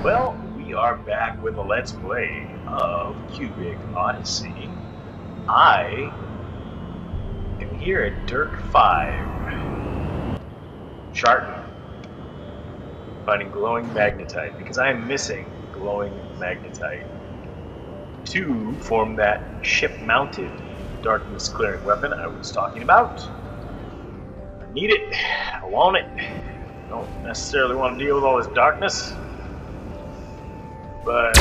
Well, we are back with a Let's Play of Cubic Odyssey. I am here at Dirk 5, charting, finding glowing magnetite, because I am missing glowing magnetite to form that ship-mounted darkness clearing weapon I was talking about. I need it. I want it. I don't necessarily want to deal with all this darkness, but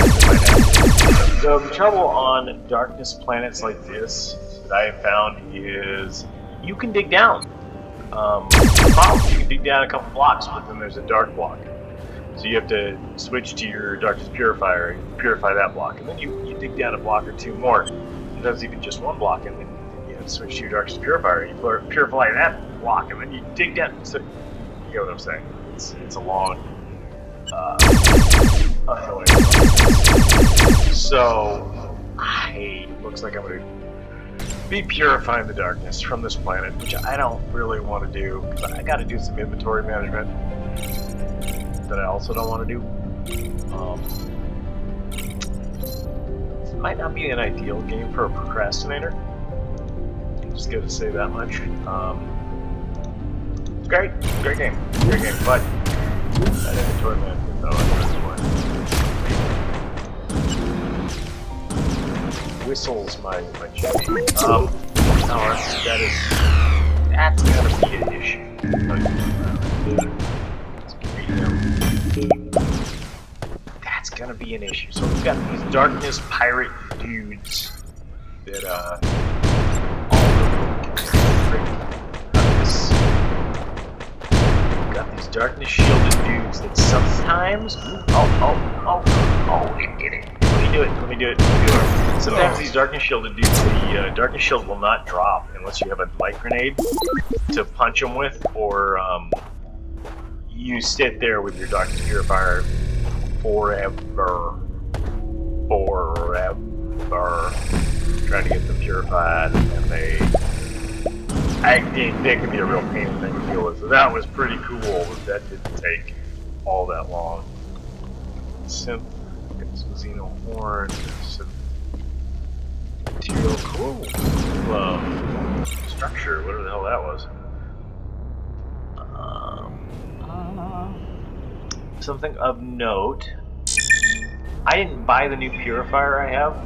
so the trouble on darkness planets like this that I have found is you can dig down. The problem, you can dig down a couple blocks, but then there's a dark block. So you have to switch to your darkness purifier and purify that block, and then you dig down a block or two more. Sometimes even just one block, and then you have to switch to your darkness purifier. You purify that block, and then you dig down. So you get what I'm saying? It's a long, annoying process. So looks like I'm gonna be purifying the darkness from this planet, which I don't really want to do because I got to do some inventory management that I also don't want to do. It might not be an ideal game for a procrastinator. I'm just gonna say that much. It's great game, but that inventory management though, whistles my chimney. That's gonna be an issue. That's gonna be an issue. So we've got these darkness pirate dudes that we've got these darkness shielded dudes that sometimes it did it. Let me do it. Sometimes these darkness shielded dudes, the darkness shield will not drop unless you have a light grenade to punch them with, or you sit there with your darkness purifier forever, trying to get them purified, and they can be a real pain in the neck to deal with. So that was pretty cool. That didn't take all that long. Synth, Xeno horn, synth material, cool. Structure, whatever the hell that was. Something of note, I didn't buy the new purifier I have.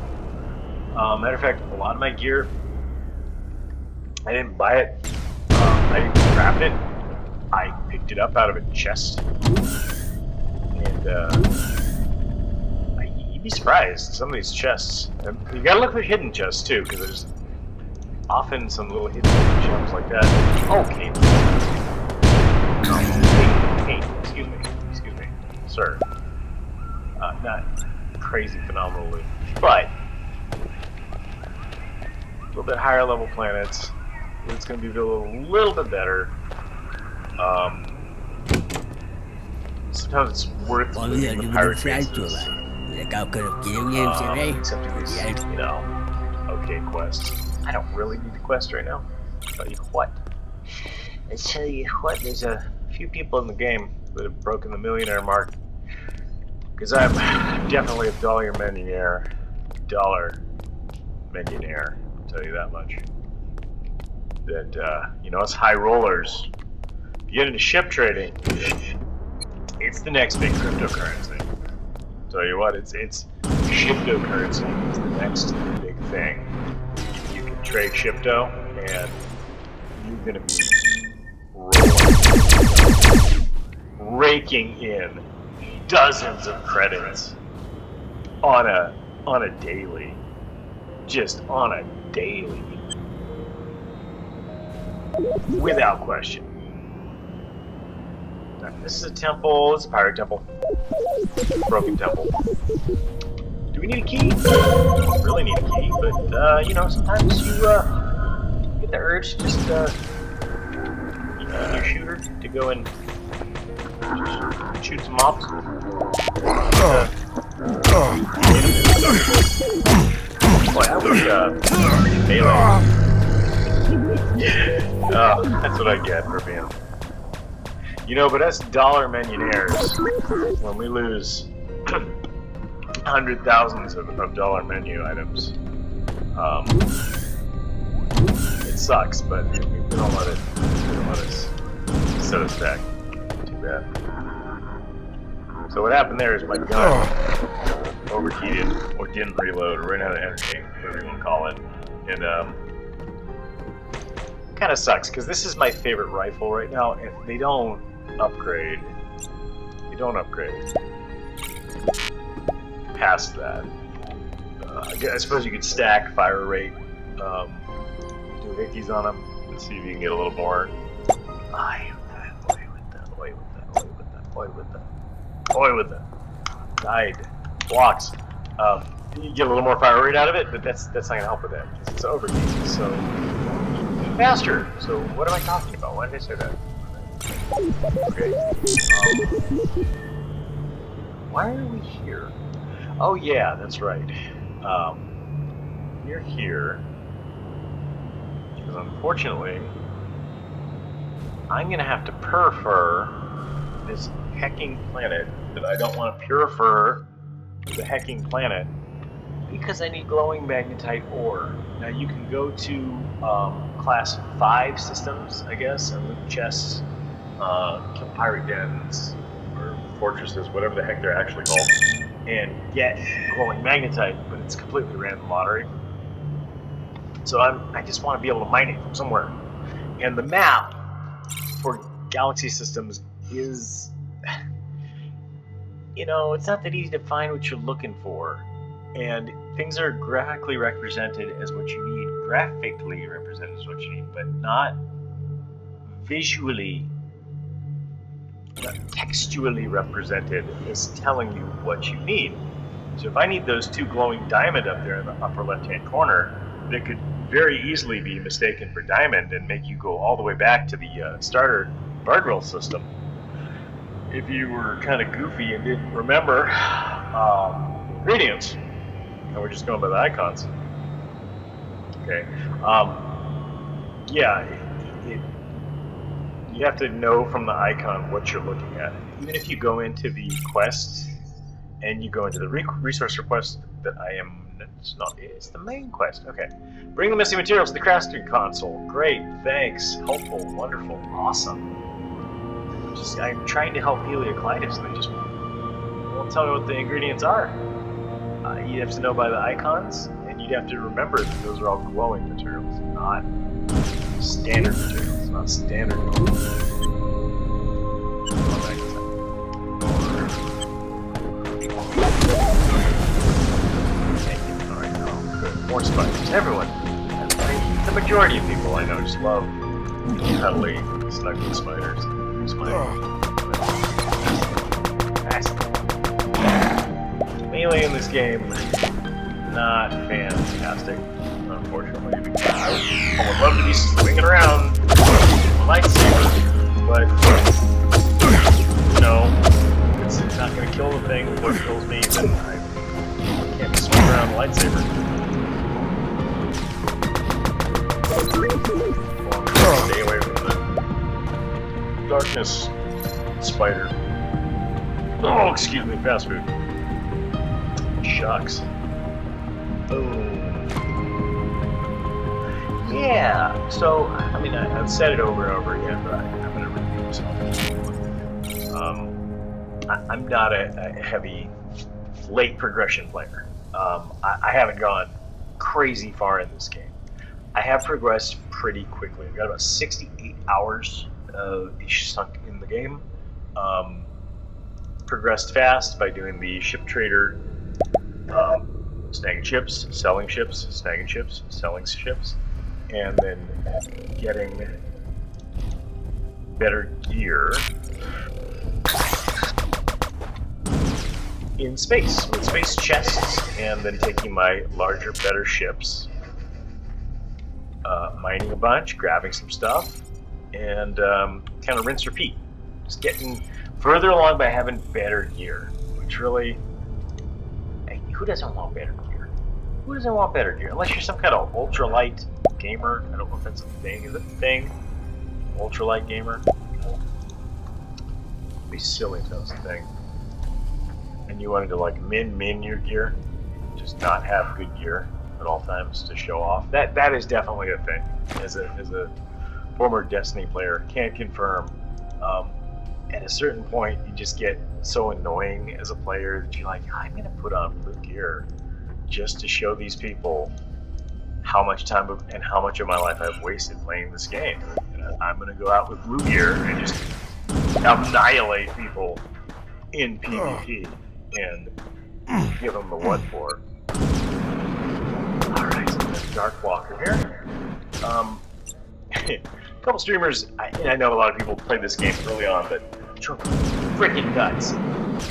Matter of fact, a lot of my gear, I didn't buy it. I didn't craft it. I picked it up out of a chest. And you'd be surprised, some of these chests. And you gotta look for hidden chests too, because there's often some little hidden gems like that. Okay. Hey, excuse me, sir. Not crazy phenomenally, but a little bit higher level planets. It's going to be a little bit better. Sometimes it's worth losing the pirate bases. Accepting these, okay quests. I don't really need the quest right now. I tell you what, there's a few people in the game that have broken the millionaire mark. Because I'm definitely a dollar millionaire. I'll tell you that much. That, us high rollers, you get into ship trading, it's the next big cryptocurrency. I'll tell you what, it's shiptocurrency. It's the next big thing. You can trade shipto, and you're going to be raking in dozens of credits on a daily. Just on a daily. Without question. Now, this is a temple. It's a pirate temple. Broken temple. Do we need a key? We don't really need a key, but sometimes you get the urge to just use your shooter to go and shoot some mobs. Boy, I was melee. That's what I get for being. But us dollar millionaires, when we lose hundred thousands of dollar menu items. It sucks, but we don't let it. We don't let us set us back. Too bad. So what happened there is my gun overheated, or didn't reload, or ran out of energy, whatever you want to call it, and kind of sucks because this is my favorite rifle right now. If they don't upgrade, past that. I suppose you could stack fire rate, do hickeys on them, and see if you can get a little more. Away with that. Died. Blocks. You get a little more fire rate out of it, but that's not going to help with that, because it's overheated, so faster. So what am I talking about? Why did I say that? Okay. Why are we here? Oh yeah, that's right. We're here because unfortunately I'm going to have to purify this hecking planet that I don't want to purify the hecking planet because I need glowing magnetite ore. Now you can go to class 5 systems, I guess, and loot chests, kill pirate dens, or fortresses, whatever the heck they're actually called, and get glowing magnetite, but it's completely random lottery. So I just want to be able to mine it from somewhere. And the map for galaxy systems is, it's not that easy to find what you're looking for. And things are graphically represented as what you need, but not visually, not textually represented as telling you what you need. So if I need those 2 glowing diamond up there in the upper left-hand corner, that could very easily be mistaken for diamond and make you go all the way back to the starter guardrail system. If you were kind of goofy and didn't remember ingredients, and we're just going by the icons. Okay. You have to know from the icon what you're looking at. Even if you go into the quests and you go into the resource request that it's the main quest. Okay. Bring the missing materials to the crafting console. Great, thanks, helpful, wonderful, awesome. I'm trying to help Helioclitus and they just won't tell me what the ingredients are. You have to know by the icons, and you'd have to remember that those are all glowing materials, not standard materials, not standard more spiders. Everyone, the majority of people I know just love cuddly, snuggly spiders. Melee in this game, not fantastic, unfortunately, because I would love to be swinging around with a lightsaber, but, it's not going to kill the thing. What kills me, then I can't swing around a lightsaber. Stay away from the darkness, spider. Oh, excuse me, fast food. Shucks. Oh. Yeah, so, I've said it over and over again, but I'm going to repeat myself. I'm not a heavy, late progression player. I haven't gone crazy far in this game. I have progressed pretty quickly. I've got about 68 hours sunk in the game. Progressed fast by doing the ship trader, snagging ships, selling ships, snagging ships, selling ships, and then getting better gear in space, with space chests, and then taking my larger, better ships, mining a bunch, grabbing some stuff, and kind of rinse repeat. Just getting further along by having better gear, which really, hey, who doesn't want better gear? Who doesn't want better gear? Unless you're some kind of ultralight gamer. I don't know if that's a thing. Is it a thing? Ultralight gamer? It'd be silly if that was a thing. and you wanted to like min your gear, just not have good gear at all times to show off. That is definitely a thing. As a former Destiny player, can't confirm. At a certain point, you just get so annoying as a player that you're like, I'm gonna put on blue gear just to show these people how much time and how much of my life I've wasted playing this game. And I'm gonna go out with blue gear and just annihilate people in PvP and give them the what for. Alright, so there's Dark Walker here. A couple streamers, I know a lot of people played this game early on, but drove freaking nuts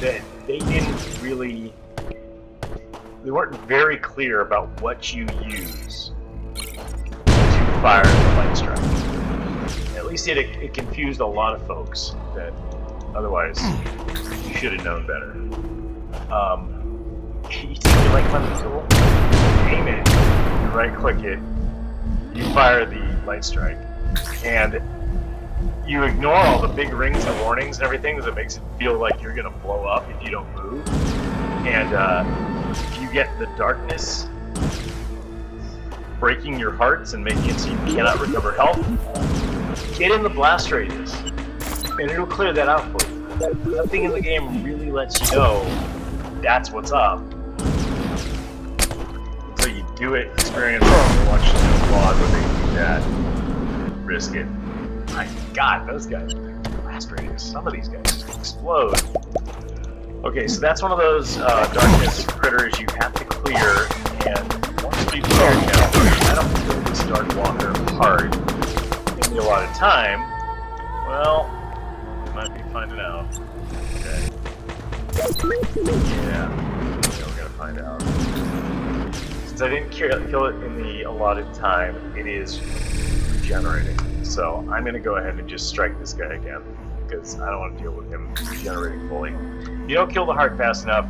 that they weren't very clear about what you use to fire the light strike. At least it confused a lot of folks that otherwise you should have known better. You take your right button tool, aim it, you right click it, you fire the light strike, and you ignore all the big rings and warnings and everything that makes it feel like you're gonna blow up if you don't move. And if you get the darkness breaking your hearts and making it so you cannot recover health, get in the blast radius, and it'll clear that out for you. Nothing in the game really lets you know that's what's up. So you do it, experience it, and watch the vlog where they do that, risk it. My god, those guys with the blast radius, some of these guys just explode. Okay, so that's one of those darkness critters you have to clear, and once you clear him, I don't kill this Dark Walker hard in the allotted time. Well, you might be finding out. Okay. Yeah, we're gonna find out. Since I didn't kill it in the allotted time, it is regenerating. So I'm gonna go ahead and just strike this guy again, because I don't want to deal with him regenerating fully. If you don't kill the heart fast enough,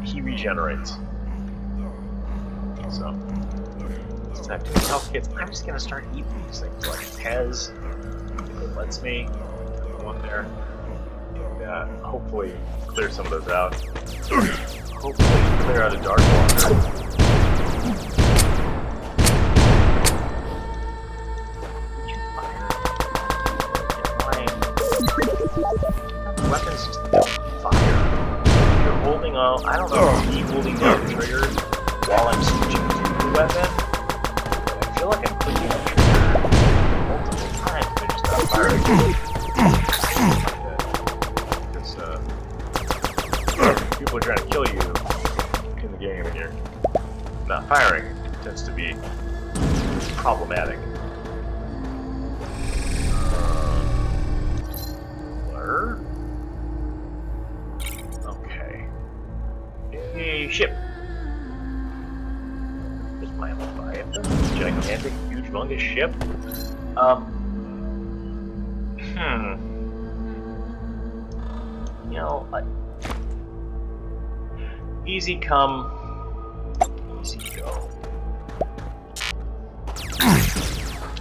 he regenerates. So, let's have 2 health kits. I'm just gonna start eating these things like Pez, if it lets me. One there. And hopefully clear some of those out. Hopefully clear out a Dark Walker. Weapons just don't fire. If you're holding on, I don't know if I'm holding down the trigger while I'm switching to the weapon. I feel like I'm clicking the trigger multiple times, but just not firing. Because people are trying to kill you in the game and you're not firing. It tends to be problematic. Okay. A ship. There's my Leviathan. Gigantic, huge, humongous ship. You know, easy come, easy go.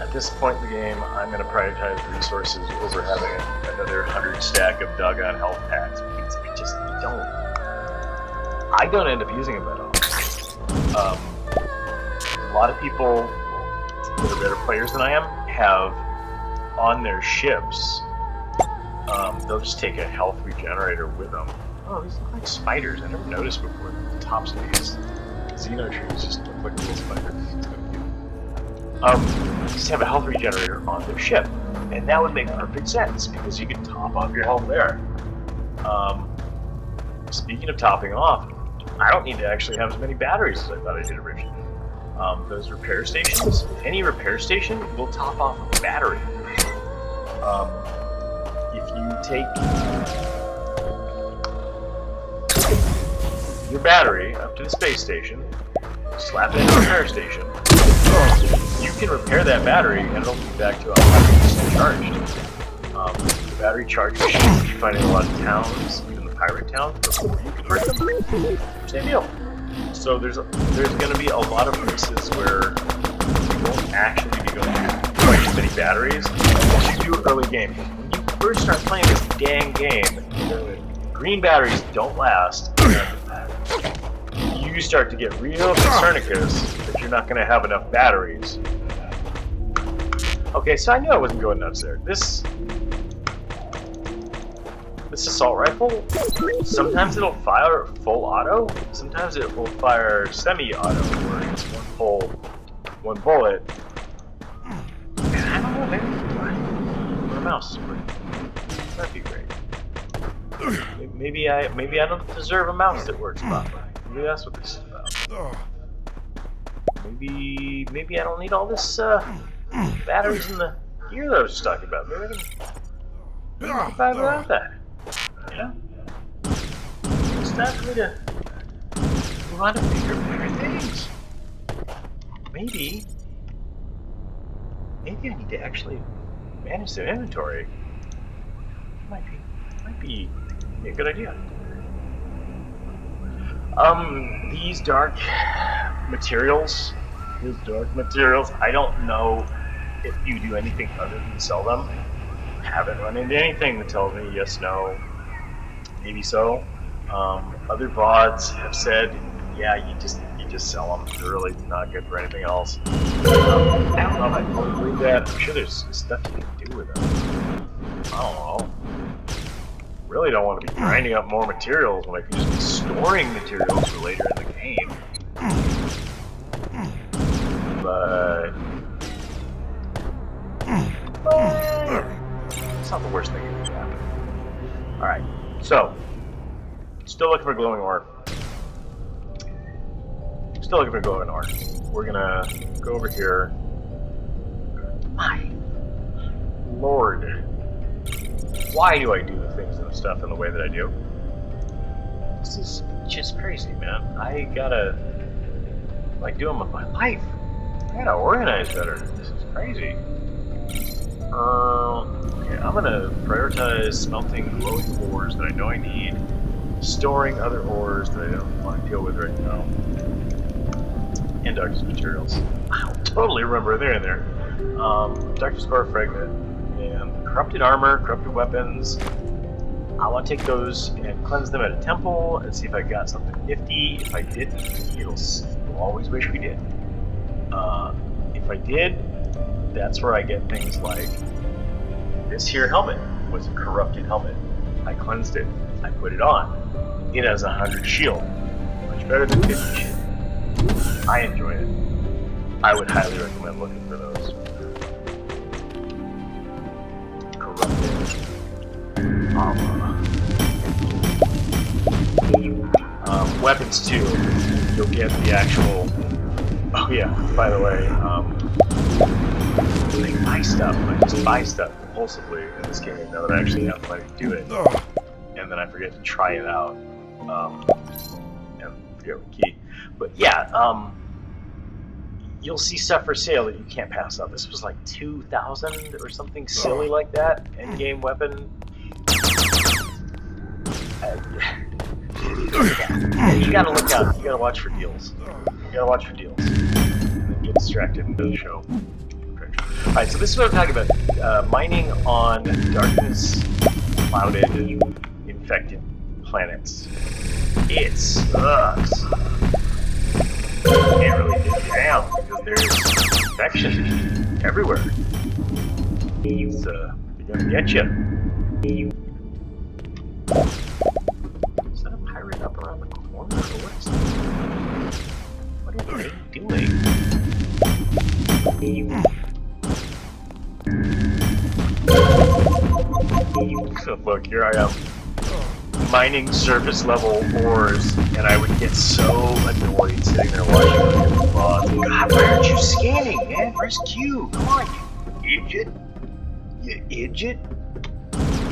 At this point in the game, I'm going to prioritize resources over having another 100 stack of doggone health packs because I don't end up using them at all. A lot of people that are better players than I am have on their ships, they'll just take a health regenerator with them. Oh, these look like spiders. I never noticed before. The tops of these Xeno trees just look like little spiders. It's kind of cute. Just have a health regenerator on their ship. And that would make perfect sense, because you can top off your health there. Speaking of topping off, I don't need to actually have as many batteries as I thought I did originally. Those repair stations, any repair station will top off a battery. If you take your battery up to the space station, slap it in the repair station, you can repair that battery and it'll be back to 100% charged. The battery charges you find in a lot of towns, even the pirate towns, before you convert them. Same deal. So there's going to be a lot of places where you won't actually be going to quite as many batteries unless you do early game. When you first start playing this dang game, the green batteries don't last, and you start to get real Copernicus that you're not going to have enough batteries. Okay, so I knew I wasn't going nuts there. This assault rifle, sometimes it'll fire full auto, sometimes it will fire semi-auto, where it's one bullet. And I don't know, maybe a mouse. That'd be great. Maybe I don't deserve a mouse that works properly. Maybe that's what this is about. Maybe I don't need all this batteries in the gear that I was just talking about. Maybe I can survive without that. Yeah? It's time for me to move on to bigger things. Maybe I need to actually manage their inventory. Might be a good idea. These dark materials, I don't know if you do anything other than sell them. I haven't run into anything that tells me yes, no, maybe so. Other VODs have said, yeah, you just sell them. They're really not good for anything else. I don't know if I totally believe that. I'm sure there's stuff you can do with them. I don't know. Really don't want to be grinding up more materials when I can just be storing materials for later in the game. But it's not the worst thing that could happen. Alright, so still looking for glowing ore. We're gonna go over here. My lord. Why do I do the things and stuff in the way that I do? This is just crazy, man. I gotta, do them with my life. I gotta organize better. This is crazy. Okay, I'm gonna prioritize smelting glowing ores that I know I need, storing other ores that I don't want to deal with right now, and darkness materials. I'll totally remember they're in there. Darkness core fragment. And corrupted armor, corrupted weapons. I want to take those and cleanse them at a temple and see if I got something nifty. If I didn't, we'll always wish we did. If I did, that's where I get things like this here helmet was a corrupted helmet. I cleansed it. I put it on. It has 100 shield. Much better than 50 shield. I enjoy it. I would highly recommend looking for those. Weapons too. You'll get the actual. Oh yeah. By the way, I buy stuff. I just buy stuff compulsively in this game now that I actually have money to do it, and then I forget to try it out. And forget what key. But yeah, you'll see stuff for sale that you can't pass up. This was like 2,000 or something silly like that. End-game weapon. You gotta look out. You gotta watch for deals. And get distracted and doesn't show. Alright, so this is what I'm talking about. Mining on darkness, clouded, infected planets. It sucks. You can't really dig down because there's infection everywhere. They're gonna get you. Is that a pirate up around the corner, or what are they doing? Look, here I am. Mining surface level ores, and I would get so annoyed sitting there watching the boss. God, why aren't you scanning, man? Press Q. Come on, you idiot. You idiot.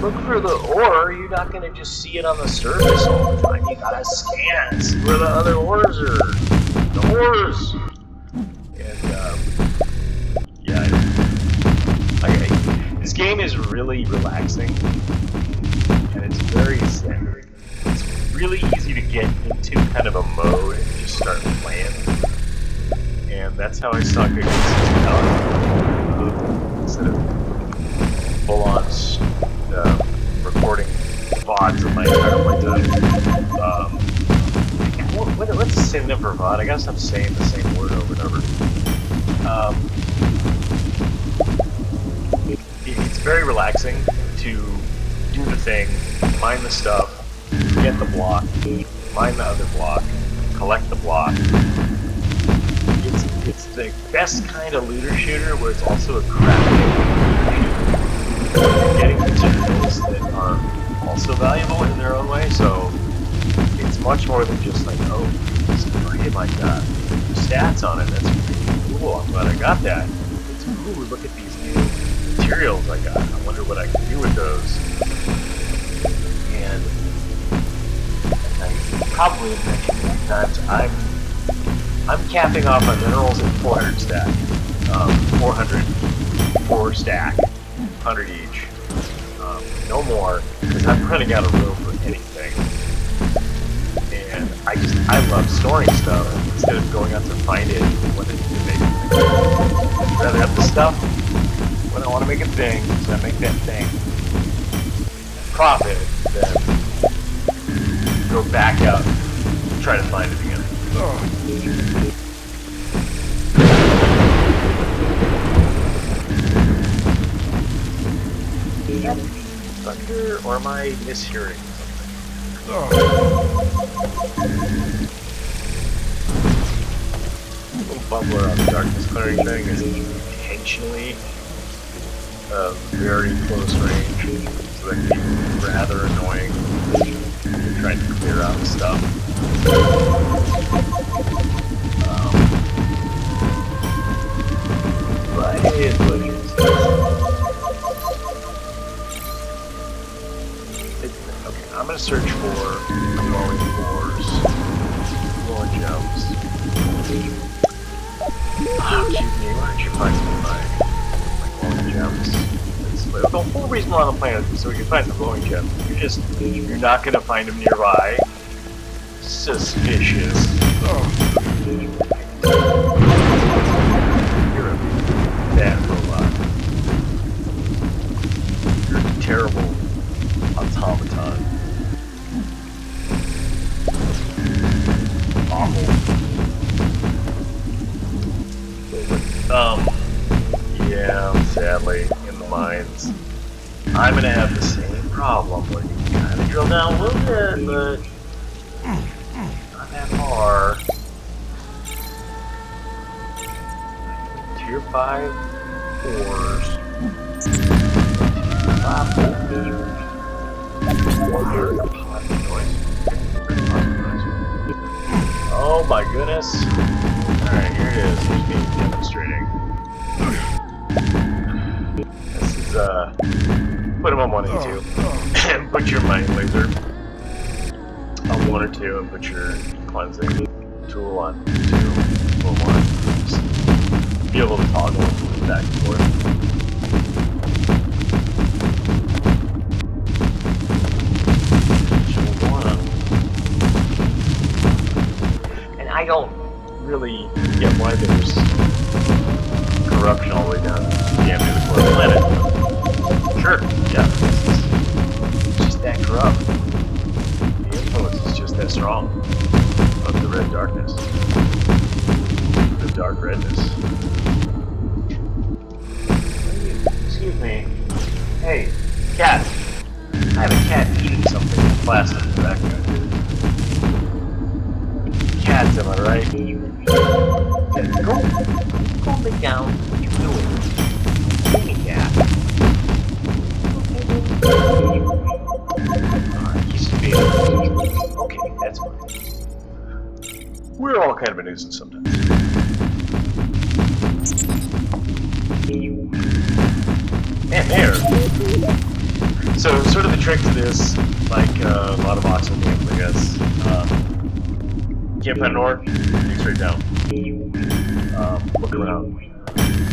Look for the ore. You're not gonna just see it on the surface all the time. You gotta scan, see where the other ores are. The ores. And yeah, this game is really relaxing. And it's very zen. It's really easy to get into kind of a mode and just start playing. And that's how I suck against instead of full-on recording VODs of my entire playtime. Let's just saying them for fun. I gotta stop saying the same word over and over. It's very relaxing to do the thing, mine the stuff, get the block, mine the other block, collect the block. It's the best kind of looter shooter where it's also a crappy shooter. Getting materials that are also valuable in their own way, so it's much more than just like, oh, this frame I got. The stats on it, that's pretty cool. I'm glad I got that. It's ooh, look at these new materials I got. I wonder what I can do with those. And I probably mentioned a few times, I'm capping off on minerals at 400 stack. 400 4 stack, 100 each. No more, because I'm running out of room for anything. And I love storing stuff instead of going out to find it when I need to make it. I'd rather have the stuff when I want to make a thing, so I make that thing profit, then go back out and try to find it again. Thunder, or am I mishearing something? Little bubbler on the darkness clearing thing is intentionally very close range, so that can be rather annoying when you're trying to clear out stuff. But it is what it is. Okay, I'm going to search for glowing ores, glowing gems. Oh, excuse me, why don't you find some of my glowing gems? The whole reason we're on the planet is so we can find some glowing gems. You're not going to find them nearby. Suspicious. You're a bad robot. You're a terrible automaton. Awful. Yeah, sadly, in the mines, I'm gonna have the same problem where you kind of drill down a little bit, but not that far. Tier 5 ores. Tier 5 ores. Oh my goodness. Alright, here it is. Here's me demonstrating. This is, put them on 1 and 2. And put your mining laser on 1 or 2, and put your cleansing tool on 2 or 1. Just be able to toggle back and forth. I don't really get why there's corruption all the way down damn near the core planet. Sure, yeah, it's just that corrupt. The influence is just that strong of the red darkness. The dark redness. Excuse me. Hey, cat. I have a cat eating something in plastic in the background. Cats, am I right? Yeah, go lay down. What you doing? Give me cat. Alright, he's being. Okay, that's fine. We're all kind of a nuisance sometimes. Man, there. So, sort of the trick to this, like a lot of voxel games, I guess. Can't find an ore? Dig straight down. Look around.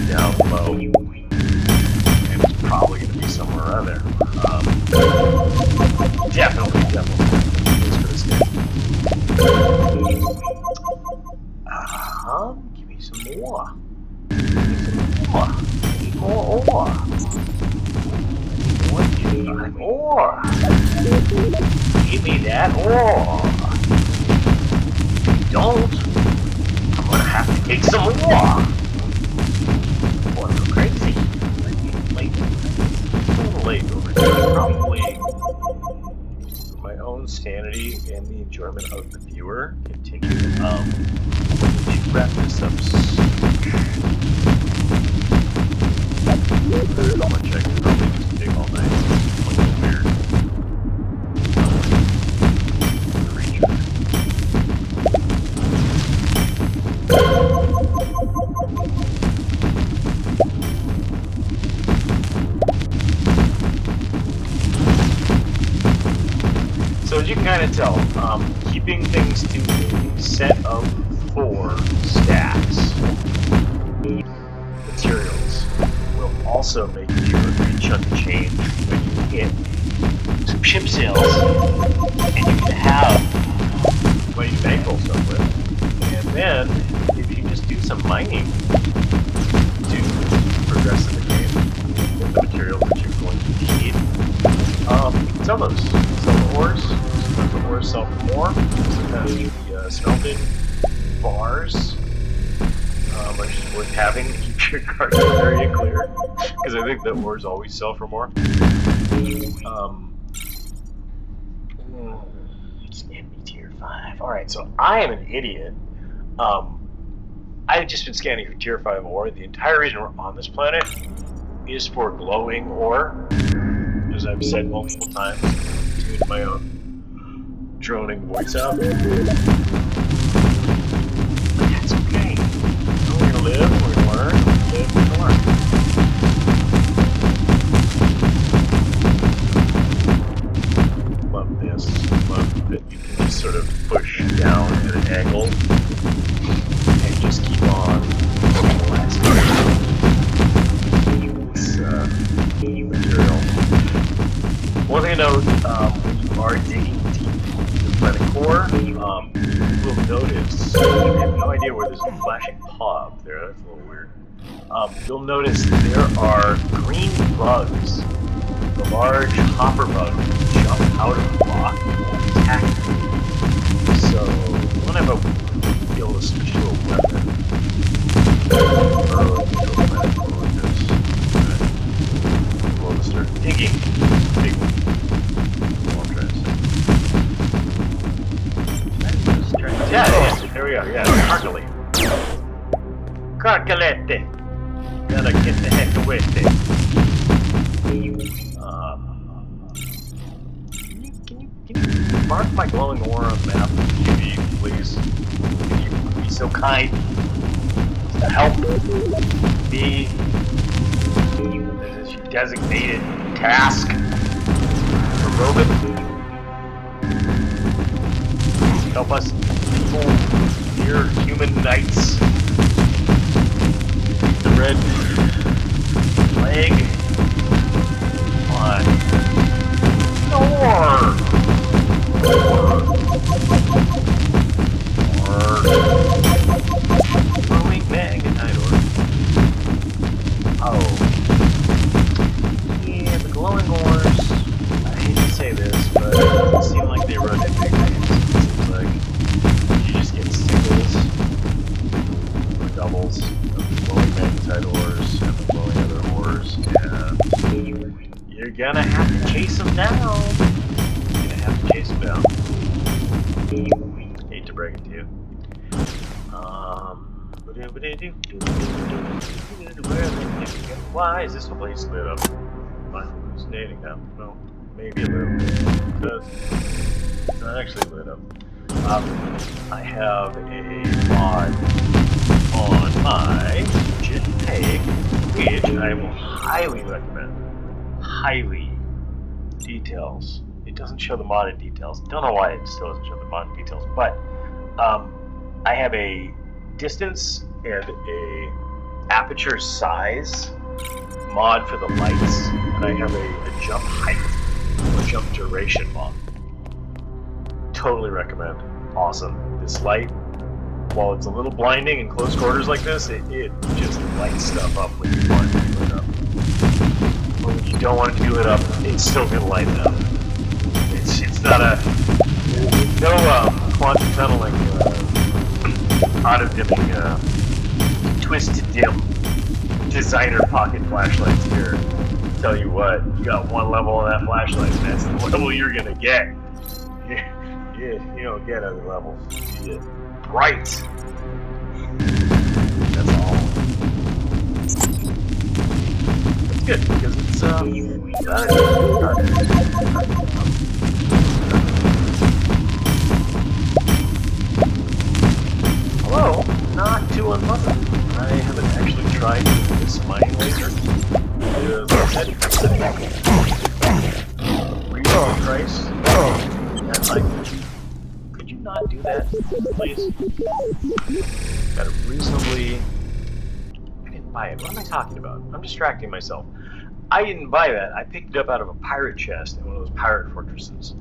Down low. And it's probably going to be somewhere around there. Definitely. Thanks for this game. Give me some more. Need more ore. Ore. Give me that ore. don't, I'm gonna have to take some more. Boy, I'm crazy. I'm getting late. A little late over here. Probably for my own sanity and the enjoyment of the viewer. Continue. To wrap this up. There's how much I can probably just take all night. It's a little weird. So as you can kind of tell, keeping things to a set of 4 stacks materials will also make you a good chunk of change when you hit some ship sales, and you can have what you bankroll stuff with. And then, if you just do some mining to progress in the game, get the materials that you're going to need, you can sell those. Sell the ores. Sometimes the ores sell for more. Sometimes the smelted bars are just worth having to keep your cargo area clear. Because I think the ores always sell for more. Just get me tier 5. Alright, so I am an idiot. I've just been scanning for tier 5 ore. The entire reason we're on this planet is for glowing ore. As I've said multiple times, tuned my own droning voice out. But that's okay. We're gonna live, we're gonna learn, we're gonna learn. Love this. Love that you can just sort of push down at an angle and just keep on pushing the last material. One thing to note, when you are digging deep into the planet core, you will notice, you have no idea where there's a flashing paw up there, that's a little weird. You'll notice there are green bugs, the large hopper bugs jump out of the block and attack you. So, you want to have a be able to switch to a weapon. We'll start digging. Yeah, there we go, yeah, Carcolate. Carcolete! Gotta get the heck away with it. Can you mark my glowing ore on the map, QB, please? Can you be so kind to help me? This is your designated task for Robin. Help us people, mere human knights. The red flag. Come on. More. Growing Magnetite ore. Oh. Yeah, the glowing ores. I hate to say this, but it doesn't seem like they run in big names. It seems like you just get singles or doubles of the glowing Magnetite ores and the glowing other ores, and you're gonna have to chase them down. Hate to break it to you. Why is this place lit up? Am I hallucinating now? No, maybe a little bit, because it's not actually lit up. I have a mod on my JPEG, which I will highly recommend. Highly. Details. It doesn't show the modded details. Don't know why it still doesn't show the modded details, but I have a distance and a aperture size mod for the lights, and I have a jump height or jump duration mod. Totally recommend. Awesome. This light, while it's a little blinding in close quarters like this, it just lights stuff up when you want it to be lit up. But when you don't want it to be lit up, it's still gonna light it up. It's not a no quantum tunneling auto-dimming, twist to dim designer pocket flashlights here. Tell you what, you got one level on that flashlight, and that's the level you're gonna get. You don't get other levels. You get bright. That's all. That's good because it's hello, not too unpleasant. I haven't actually tried this mining laser. Reasonable price. And like, could you not do that, please? Got a reasonably. I didn't buy it. What am I talking about? I'm distracting myself. I didn't buy that. I picked it up out of a pirate chest in one of those pirate fortresses.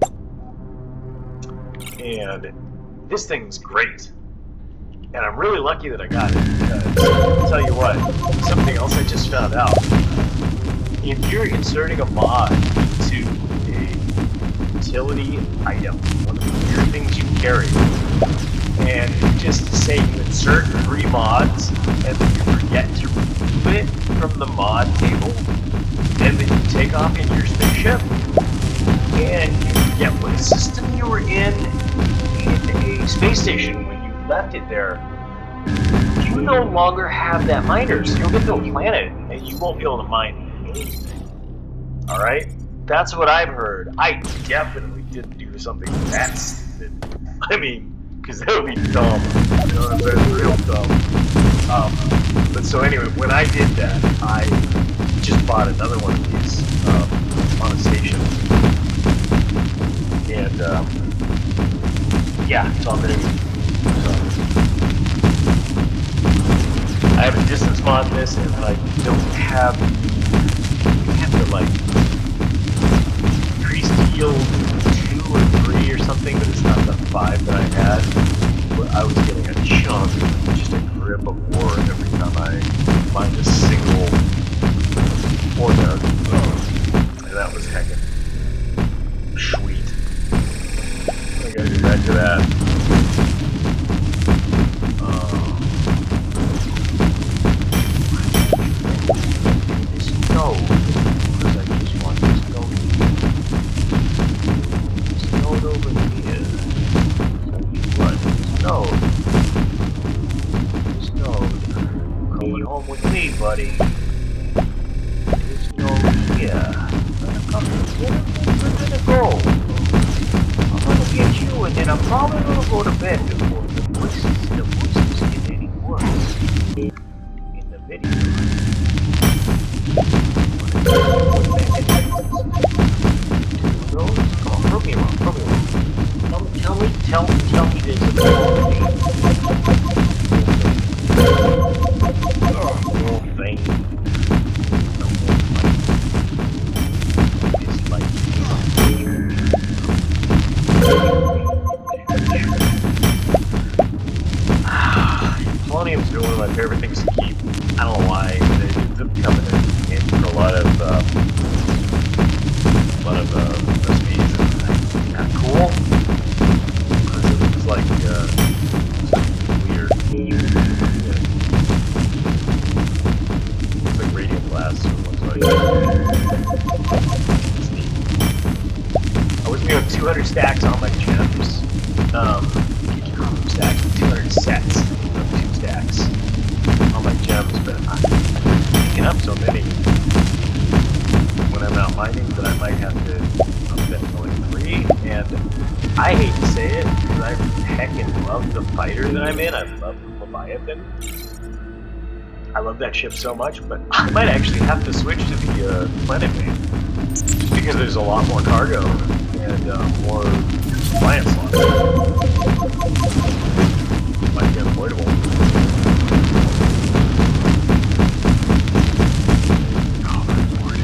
And this thing's great. And I'm really lucky that I got it, because I'll tell you what, something else I just found out. If you're inserting a mod to a utility item, one of the weird things you carry, and just say you insert 3 mods, and then you forget to remove it from the mod table, and then you take off in your spaceship, and you forget what system you were in a space station when you left it there, you no longer have that miner, so you'll get to a planet and you won't be able to mine anything. Alright? That's what I've heard. I definitely didn't do something that stupid. I mean, because that would be dumb. You know what I'm saying? Real dumb. But so anyway, when I did that, I just bought another one of these on a station. And yeah, so I'm gonna I have a distance mod in this, and I don't have to like increase yield 2 or 3 or something, but it's not the 5 that I had. But I was getting a chunk, just a grip of war every time I find a single order, and that was heckin' sweet. I gotta get back to that. Buddy, there's no here. We're gonna go. I'm gonna get you, and then I'm probably gonna go to bed before the voices get any worse in the video. Come on, prove me wrong. Tell me this about me. Polonium's been one of my favorite things to keep. I don't know why. It ends up coming in for a lot of recipes, and it's kind of cool because it looks like weird. It's like radium glass. So it looks like. It's neat. I was doing 200 stacks on my gems. Stacks, 200 sets of 2 stacks on my gems, but I'm picking up so many when I'm out mining that I might have to up that to like 3. And I hate to say it because I heckin' love the fighter that I'm in. I love Leviathan. I love that ship so much, but I might actually have to switch to the planet main just because there's a lot more cargo and more client slots. Might be unavoidable. Oh my lord.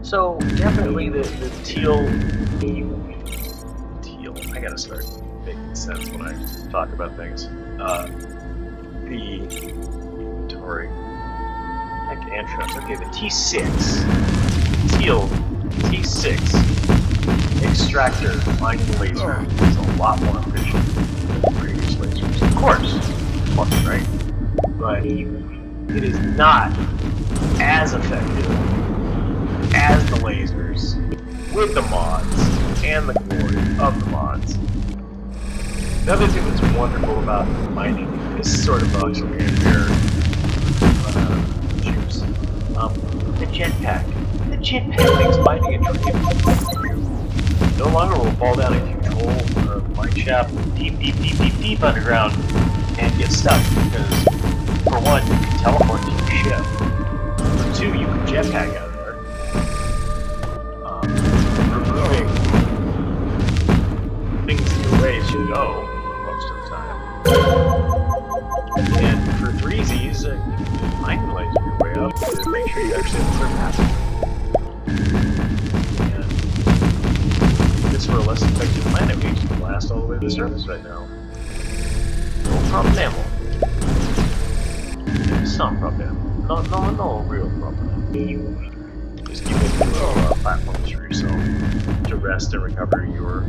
So definitely the teal. I gotta start making sense when I talk about things. The inventory. Heck, interest. Okay, the T6 teal T6 extractor mining laser is a lot more efficient than previously. course, fucking right. But it is not as effective as the lasers with the mods and the glory of the mods. Another thing that's wonderful about mining is sort of auxiliary issues. The jetpack. The jetpack makes mining enjoyable. No longer will fall down a huge hole or mine shaft deep underground and get stuck because, for one, you can teleport to your ship. For two, you can jetpack out of there. Removing things in your way as you go most of the time. And for threesies, you can mine laser your way up to make sure you actually have a clear path. For a less effective planet, we can blast all the way to the surface right now. No problem. Some problem. No real problem. Just keep making little platforms for yourself to rest and recover your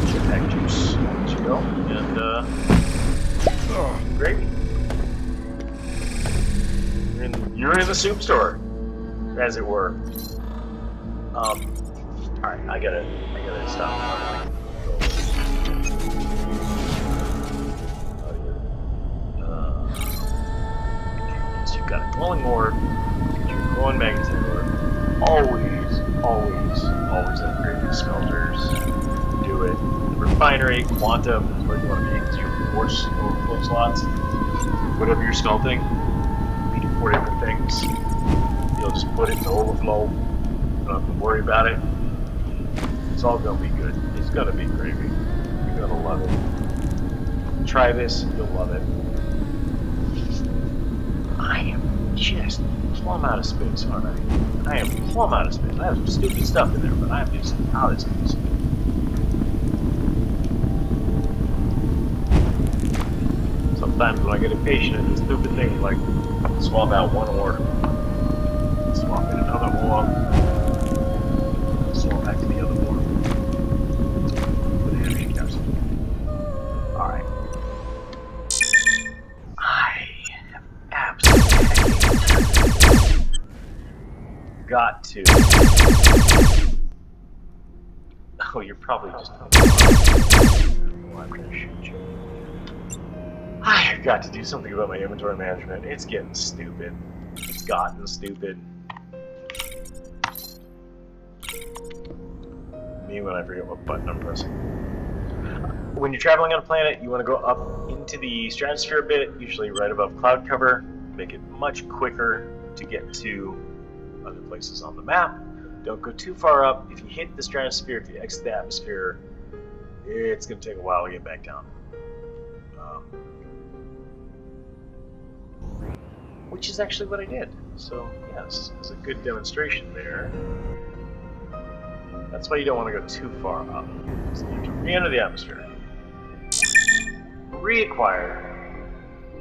jetpack juice as you go. And, gravy. You're in the soup store, as it were. Alright, I gotta stop. So you've got a glowing orb, you're glowing magnetite orb. Always upgrade your smelters. Do it. The refinery, quantum is where you want to be, because your force overflow slots. Whatever you're smelting, you do 4 different things. You'll just put it to overflow. You don't have to worry about it. It's all gonna be good. It's gonna be gravy. You're gonna love it. Try this, you'll love it. I am just plumb out of space, aren't I? I am plumb out of space. I have some stupid stuff in there, but I am just out of space. Sometimes when I get impatient and do stupid things like swap out one ore, swap in another ore, swap back to the other ore. Alright. I have absolutely got to. Oh, you're probably just. I'm gonna shoot you. I've got to do something about my inventory management. It's getting stupid. It's gotten stupid. Me when I forget what button I'm pressing. When you're traveling on a planet, you want to go up into the stratosphere a bit, usually right above cloud cover. Make it much quicker to get to other places on the map. Don't go too far up. If you hit the stratosphere, if you exit the atmosphere, it's going to take a while to get back down. Which is actually what I did. So, yes, it's a good demonstration there. That's why you don't want to go too far up. So you have to re-enter the atmosphere. Reacquire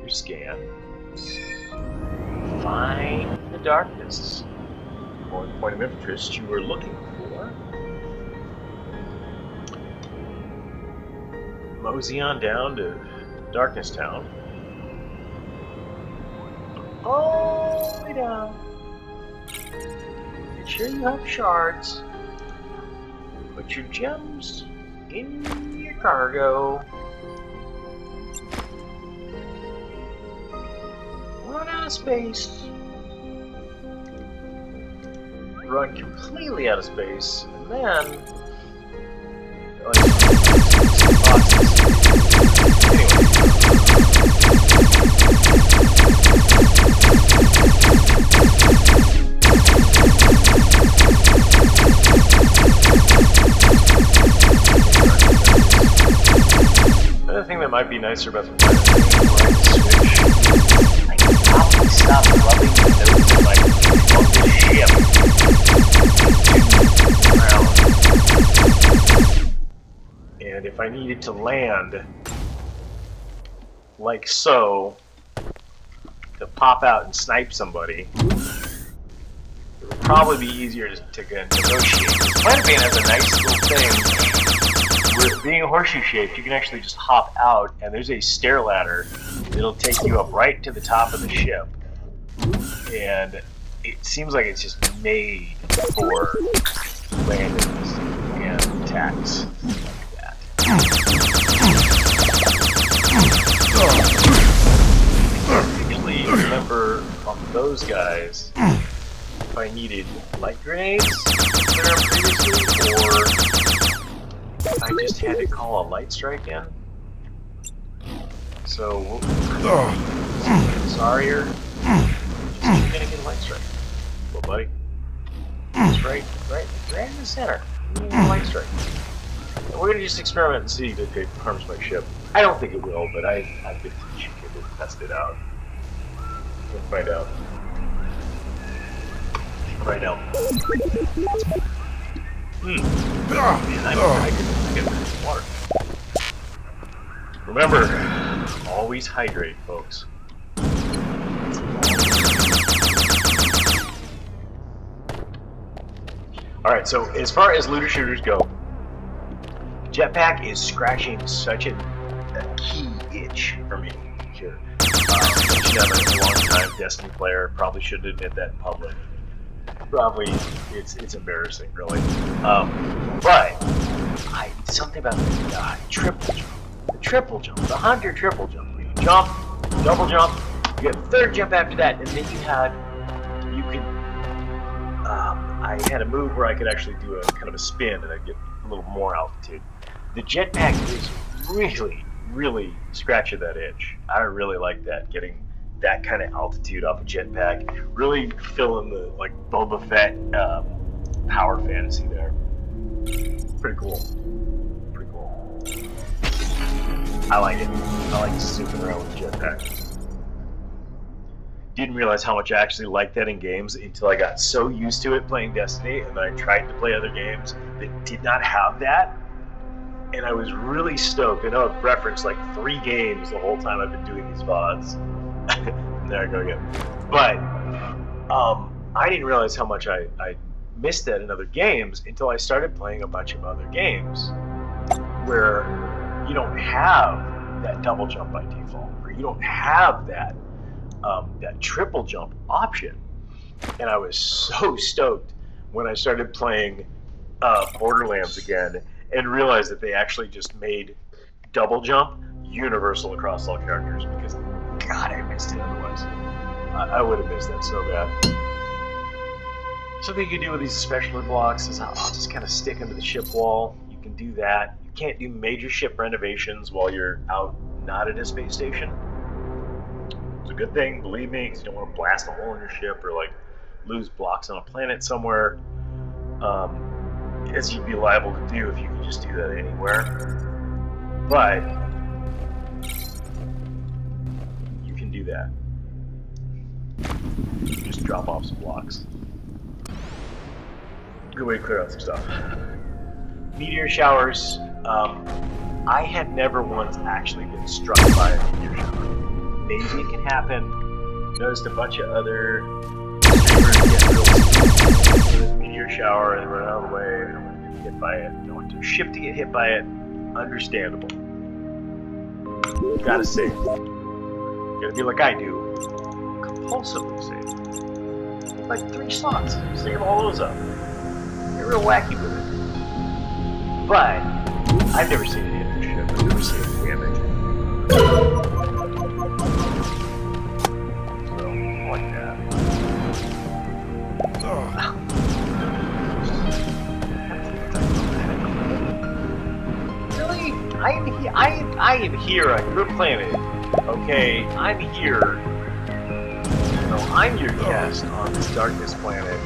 your scan. Find the darkness, or the point of interest you were looking for. Mosey on down to Darkness Town. All the way down. Make sure you have shards. Put your gems in your cargo. Run out of space. Run completely out of space, and then another thing that might be nicer about the planet I can probably stop rubbing the nose of my ship and if I needed to land like so to pop out and snipe somebody, it would probably be easier to negotiate. Planet Bane has a nice little thing with being horseshoe shaped, you can actually just hop out, and there's a stair ladder that'll take you up right to the top of the ship. And it seems like it's just made for landings and attacks like that. I actually remember on those guys if I needed light grenades there previously, or if I just had to call a light strike in. So, sorry, just gonna get a light strike. Well, buddy, it's right in the center. You need a light strike. And we're gonna just experiment and see if it harms my ship. I don't think it will, but I've been teaching people to test it out. We'll find out. Right now. Man, I get water. Remember, always hydrate, folks. Alright, so as far as looter shooters go, Jetpack is scratching such a key itch for me here. I'm a long-time Destiny player, probably shouldn't admit that in public. Probably, it's embarrassing, really. But something about the triple jump, the hunter triple jump, where you jump, double jump, you get a third jump after that, and then you could. I had a move where I could actually do a kind of a spin, and I'd get a little more altitude. The jetpack is really scratching that itch. I really like that, getting that kind of altitude off a jetpack, really filling the like Boba Fett power fantasy there. Pretty cool. I like it. I like zooming around with the jetpack. Didn't realize how much I actually liked that in games until I got so used to it playing Destiny, and then I tried to play other games that did not have that, and I was really stoked. I know I've referenced like 3 games the whole time I've been doing these VODs. There I go again. But I didn't realize how much I missed that in other games until I started playing a bunch of other games where you don't have that double jump by default, or you don't have that triple jump option. And I was so stoked when I started playing Borderlands again and realized that they actually just made double jump universal across all characters, because God, I missed it otherwise. I would have missed that so bad. Something you can do with these specialty blocks is I'll just kind of stick them to the ship wall. You can do that. You can't do major ship renovations while you're out not at a space station. It's a good thing, believe me, because you don't want to blast a hole in your ship or like lose blocks on a planet somewhere, as you'd be liable to do if you could just do that anywhere. But you can do that. Just drop off some blocks. Good way to clear out some stuff. Meteor showers. I had never once actually been struck by a meteor shower. Maybe it can happen. Noticed a bunch of other streamers get real stupid in this meteor shower and run out of the way. They don't want to get hit by it. They don't want their ship to get hit by it. Understandable. Gotta save. Gotta be like I do. Compulsively save. Like 3 slots. Save all those up. Get real wacky with it. But I've never seen it hit the ship. I've never seen it damage. Like that. Really? I am here on your planet. Okay, I'm here. No, I'm your guest on this darkness planet,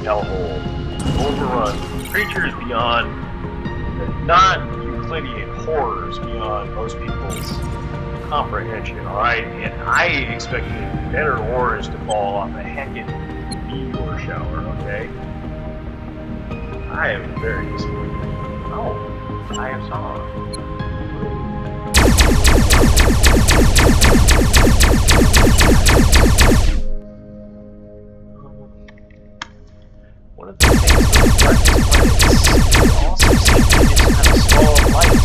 hellhole, overrun, creatures beyond, non-Euclidean horrors beyond most people's comprehension, alright? And I expected better horrors to fall off a heckin' meteor shower, okay? I am very disappointed. Oh, I am sorry. One of the things with darkness planets, we also see this kind of small light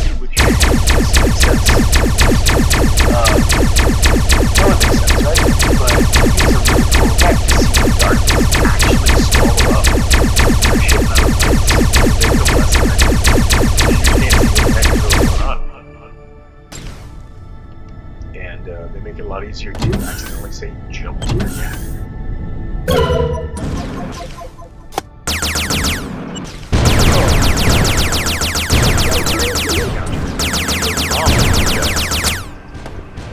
lot easier to accidentally say jump to your death.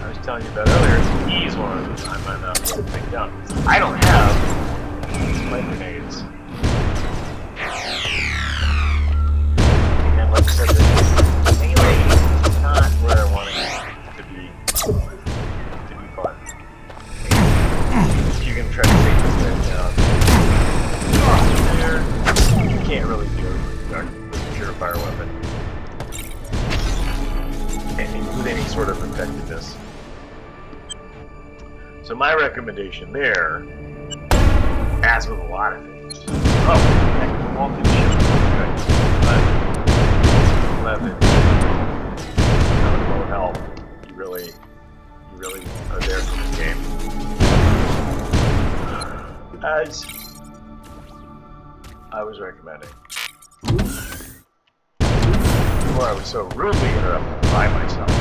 I was telling you about earlier, he's one of them I might not be able to take down. I don't have light grenades. And like I said, the melee is not where I want it to be fun. You can try to take this guy down. There, you can't really do it with a purifier weapon. With any sort of effectiveness. So my recommendation there, as with a lot of things, vaulted ship, good. 11, low health. You really are there for this game. As I was recommending. Before I was so rudely interrupted by myself.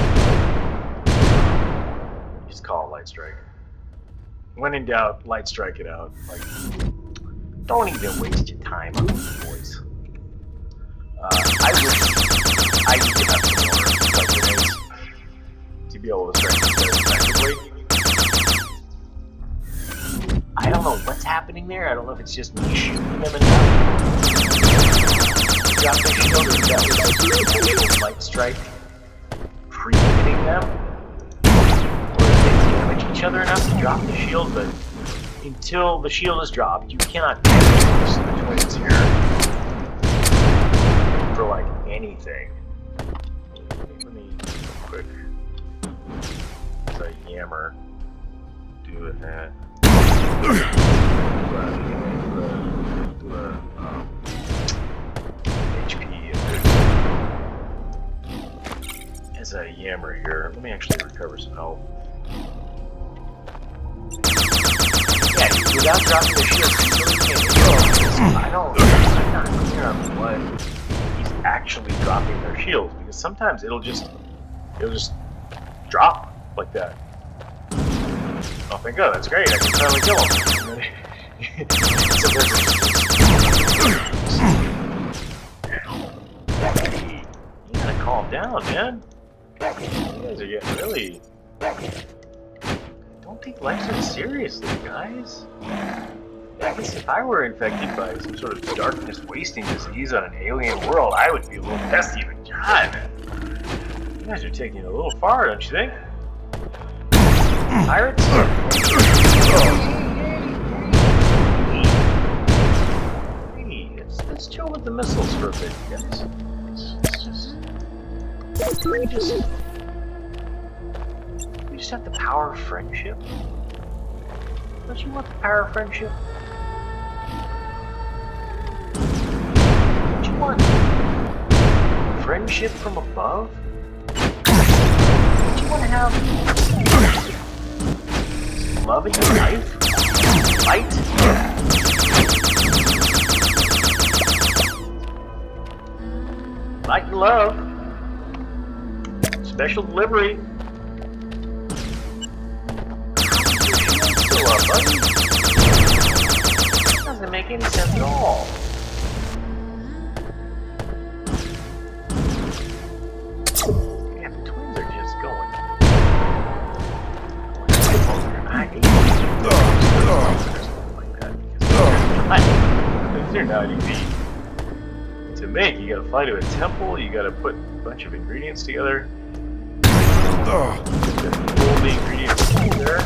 Just call it Light Strike. When in doubt, Light Strike it out. Like, don't even waste your time on these boys. I wish I could have some more light grenades to be able to strike this effectively. I don't know what's happening there. I don't know if it's just me shooting them enough. Drop their shield, or is that actual light strike pre-hitting them? Or if they damage each other enough to drop the shield, but until the shield is dropped, you cannot damage the twins here for like anything. Let me quick, as I yammer, do that. HP as I yammer here. Let me actually recover some health. Yeah, without dropping the shield, you really can't kill them. I'm not clear on what he's actually dropping their shields, because sometimes it'll just drop like that. Oh, thank God, that's great. I can finally kill him. You gotta calm down, man. You guys are getting really... Don't take life so seriously, guys. I guess if I were infected by some sort of darkness wasting disease on an alien world, I would be a little testy, but God, you guys are taking it a little far, don't you think? Pirates? Hey, let's chill with the missiles for a bit, guys. We just have the power of friendship. Don't you want the power of friendship? Don't you want friendship from above? Don't you want to have love in your life? Light? Light and love. Special delivery. Still up, buddy. Doesn't make any sense at all. Yeah, the twins are just going. They're not easy to make. You gotta fly to a temple, you gotta put a bunch of ingredients together. Pull the ingredients there.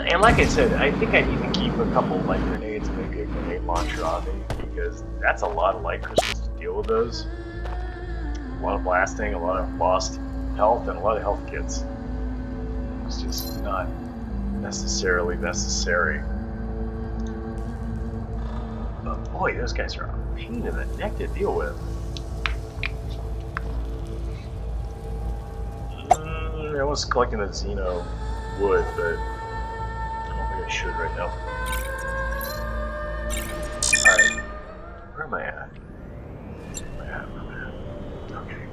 And like I said, I think I need to keep a couple light grenades, maybe a grenade launcher on me, because that's a lot of light crystals to deal with those. A lot of blasting, a lot of lost health, and a lot of health kits. It's just not necessarily necessary. But boy, those guys are a pain in the neck to deal with. I was collecting the Xeno wood, but I don't think I should right now. Alright, where am I at? Where am I at? Okay.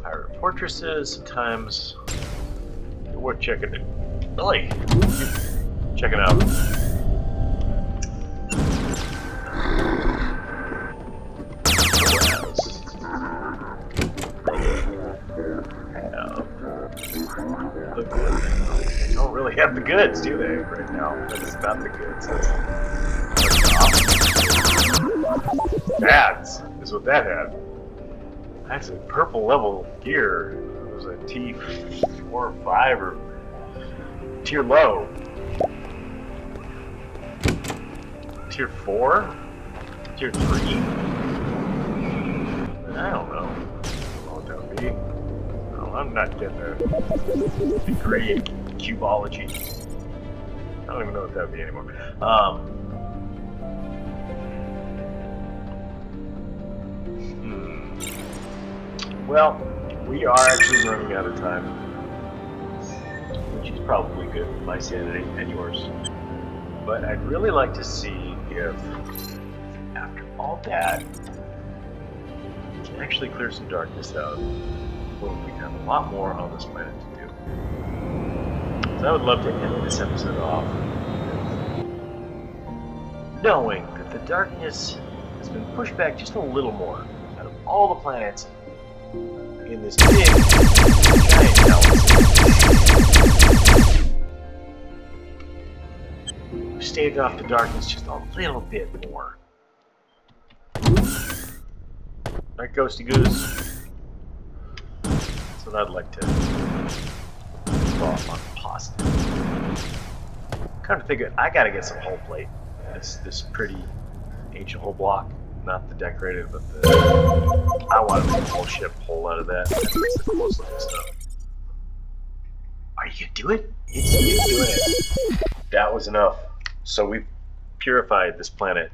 Pirate fortresses, sometimes they're worth checking it. Really? Checking out. They don't really have the goods, do they, right now? That's not the goods. That's Bads is what that had. That's a purple level gear. It was a T4 or 5 or tier low. Tier 4? Tier 3? I don't know. What that would be. I'm not getting a degree in cubology. I don't even know what that would be anymore. Well, we are actually running out of time, which is probably good for my sanity and yours. But I'd really like to see if, after all that, we can actually clear some darkness out. Well, we have a lot more on this planet to do. So I would love to end this episode off with knowing that the darkness has been pushed back just a little more out of all the planets in this big, giant galaxy. We've staved off the darkness just a little bit more. Right, Ghosty Goose? That's what I'd like to keep off on positive. Kind of figured I gotta get some hull plate. This pretty ancient hull block. Not the decorated, but the... I want to make a whole ship hull out of that. That's the close looking stuff. Are you gonna do it? It's doing it. That was enough. So we've purified this planet.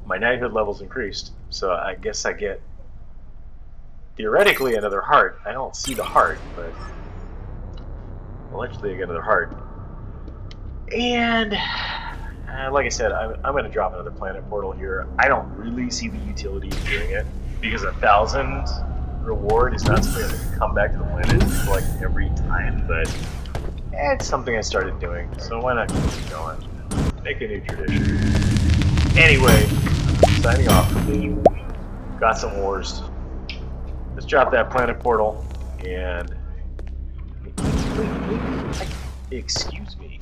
My knighthood level's increased, so I guess I get theoretically another heart. I don't see the heart, but allegedly I get another heart. And like I said, I'm going to drop another planet portal here. I don't really see the utility of doing it because 1,000 reward is not something that can come back to the planet like every time, but it's something I started doing, so why not keep going? Make a new tradition. Anyway, signing off. Got some wars. Let's drop that planet portal and... Wait, excuse me.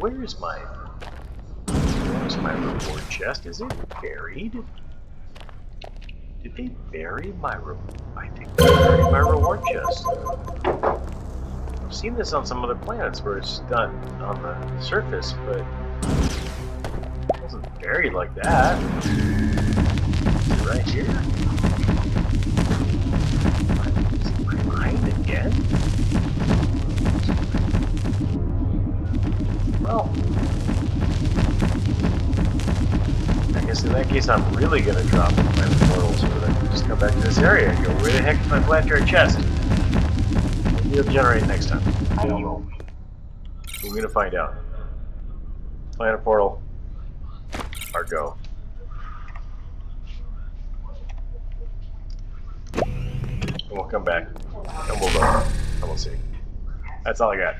Where's my reward chest? Is it buried? Did they bury my I think they buried my reward chest. I've seen this on some other planets where it's done on the surface, but it wasn't buried like that. Right here. Is it my mind again? Well, I guess in that case I'm really going to drop the planet portals so that I can just come back to this area and go, where the heck is my planetary chest? Maybe it'll generate next time. I don't know. We're going to find out. Planet portal. Our go. And we'll come back. And we'll look. And we'll see. That's all I got.